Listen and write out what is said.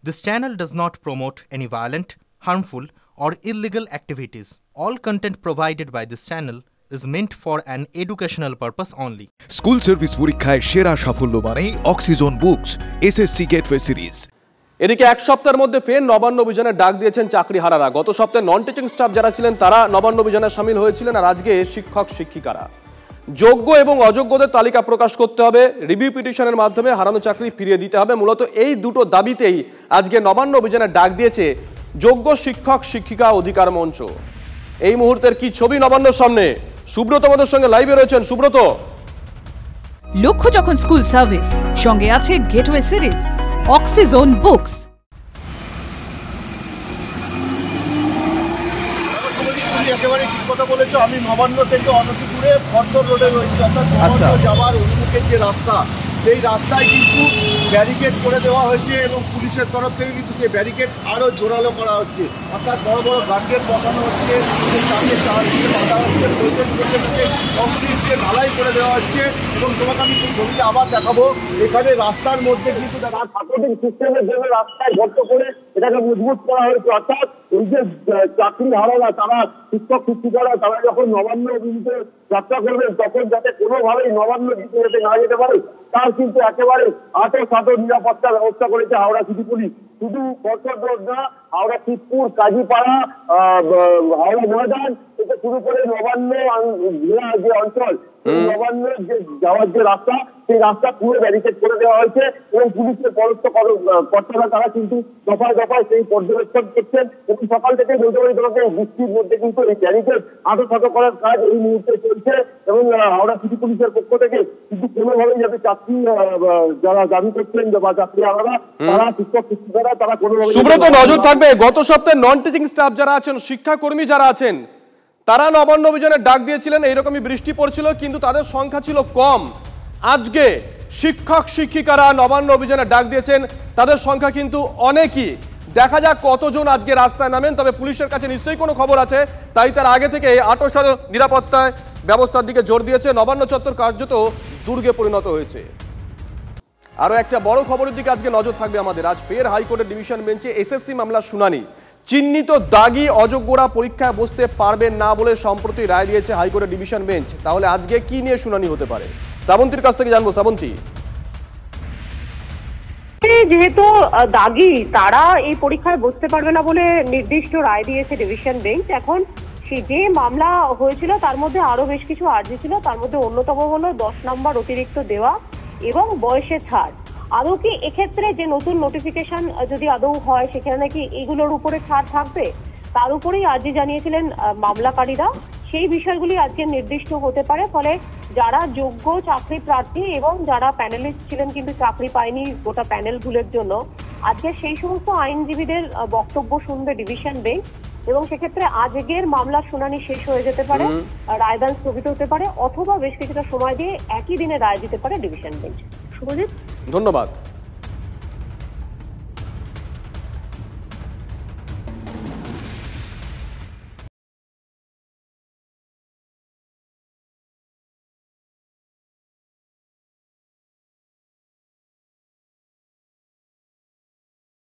This channel does not promote any violent, harmful, or illegal activities. All content provided by this channel is meant for an educational purpose only. School service পরীক্ষায় সেরা সাফল্য মানেই oxygen books SSC gateway series. এদিকে এক সপ্তাহের মধ্যে ফের নবান্ন অভিযানে ডাক দিয়েছেন চাকরিহারারা। গত সপ্তাহে নন টিচিং স্টাফ যারা ছিলেন তারা নবান্ন অভিযানে সামিল হয়েছিলেন, আর আজকে শিক্ষক শিক্ষিকারা। যোগ্য এবং অযোগ্যদের তালিকা প্রকাশ করতে হবে, রিভিউ পিটিশনের মাধ্যমে হারানো চাকরি ফিরিয়ে দিতে হবে। মূলত এই দুটো দাবিতেই আজকে নবান্ন অভিযানে ডাক দিয়েছে যোগ্য শিক্ষক শিক্ষিকা অধিকার মঞ্চ। এই মুহূর্তের কি ছবি নবান্নর সামনে, সুব্রত আমাদের সঙ্গে লাইভে রয়েছেন। সুব্রত, লক্ষ্য যখন স্কুল সার্ভিস, সঙ্গে আছে গেটওয়ে সিরিজ, অক্সিজন বুকস। একেবারে ঠিক কথা বলেছো। আমি নবান্ন থেকে অনতি দূরে ফরদর রোডে রয়েছি, অর্থাৎ নবান্ন যাওয়ার অভিমুখের যে রাস্তা, সেই রাস্তায় কিন্তু ব্যারিকেড করে দেওয়া হয়েছে এবং পুলিশের তরফ থেকে কিন্তু সেই ব্যারিকেড আরও জোরালো করা হচ্ছে। অর্থাৎ বড় বড় গার্ডেন বসানো হচ্ছে, সামনে চার দিকে বাঁধা হচ্ছে, কংক্রিটকে ঢালাই করে দেওয়া হচ্ছে। এবং তোমাকে আমি সেই ছবিটা আবার দেখাবো। এখানে রাস্তার মধ্যে কিন্তু সাপোর্টিং সিস্টেমের জন্য রাস্তায় গর্ত করে এটাকে মজবুত করা হয়েছে। অর্থাৎ এই যে চাকরি হারারা, তারা শিক্ষক শিক্ষিকারা তারা যখন নবান্ন অভিমুখে যাত্রা করবে তখন যাতে কোনোভাবেই নবান্ন যেতে না যেতে পারে তার কিন্তু একেবারে আটো নিরাপত্তা ব্যবস্থা করেছে হাওড়া সিটি পুলিশ। শুধু ফরদর রোড না, হাওড়া শিবপুর, কাজীপাড়া, হাওড়া ময়দান থেকে শুরু করে নবান্ন যে অঞ্চল, নবান্ন যে যাওয়ার যে রাস্তা, সেই রাস্তা পুরো ব্যারিকেড করে দেওয়া হয়েছে এবং পুলিশের পরস্ত কর্তারা তারা কিন্তু দফায় দফায় সেই পর্যবেক্ষণ করছেন। এবং সকাল থেকে বলতে পারি তোমাকে বৃষ্টির মধ্যে কিন্তু এই ব্যারিকেড আটো করার কাজ এই মুহূর্তে চলছে। এবং হাওড়া সিটি পুলিশের পক্ষ থেকে কিন্তু কোনোভাবেই যাতে চাকরি যারা দাবি করছেন বা চাকরি হারারা, তারা শিক্ষক শিক্ষিকারা তারা কোনোভাবে। সুব্রত, নজর থাকবে গত সপ্তাহে নন টিচিং স্টাফ যারা আছেন, শিক্ষাকর্মী যারা আছেন, তারা নবান্ন অভিযানে ডাক দিয়েছিলেন। এইরকমই বৃষ্টি পড়ছিল, কিন্তু তাদের সংখ্যা ছিল কম। আজকে শিক্ষক শিক্ষিকারা নবান্ন অভিযানে ডাক দিয়েছেন, তাদের সংখ্যা কিন্তু অনেকই। দেখা যাক কতজন আজকে রাস্তায় নামেন। তবে পুলিশের কাছে নিশ্চয়ই কোনো খবর আছে, তাই তার আগে থেকে আটোসার নিরাপত্তায় ব্যবস্থার দিকে জোর দিয়েছে। নবান্ন চত্বর কার্যত দুর্গে পরিণত হয়েছে। আরও একটা বড় খবরের দিকে আজকে নজর থাকবে আমাদের। আজ ফের হাইকোর্টের ডিভিশন বেঞ্চে এসএসসি মামলার শুনানি। চিহ্নিত দাগি অযোগ্যরা পরীক্ষায় বসতে পারবেন না বলে সম্প্রতি রায় দিয়েছে হাইকোর্টের ডিভিশন বেঞ্চ। তাহলে আজকে কি নিয়ে শুনানি হতে পারে, শ্রাবন্তীর কাছ থেকে জানবো। শ্রাবন্তী, যেহেতু দাগি তারা এই পরীক্ষায় বসতে পারবে না বলে নির্দিষ্ট রায় দিয়েছে ডিভিশন বেঞ্চ, এখন যে মামলা হয়েছিল তার মধ্যে আরো বেশ কিছু আর্জি ছিল। তার মধ্যে অন্যতম হলো 10 নম্বর অতিরিক্ত দেওয়া এবং বয়সের ছাড়। আদৌ কি এক্ষেত্রে যে নতুন নোটিফিকেশন যদি আদৌ হয় সেখানে নাকি এগুলোর উপরে ছাড় থাকবে, তার উপরেই আর্জি জানিয়েছিলেন মামলাকারীরা। সেই বিষয়গুলি আজকে নির্দিষ্ট হতে পারে। ফলে যারা যোগ্য চাকরি প্রার্থী এবং যারা প্যানেলিস্ট ছিলেন কিন্তু চাকরি পায়নি গোটা প্যানেল ভুলের জন্য, আজকে সেই সমস্ত আইনজীবীদের বক্তব্য শুনবে ডিভিশন বেঞ্চ। এবং সেক্ষেত্রে আজকের মামলার শুনানি শেষ হয়ে যেতে পারে, রায়দান স্থগিত হতে পারে, অথবা বেশ কিছুটা সময় দিয়ে একই দিনে রায় দিতে পারে ডিভিশন বেঞ্চ। শুভজিৎ, ধন্যবাদ।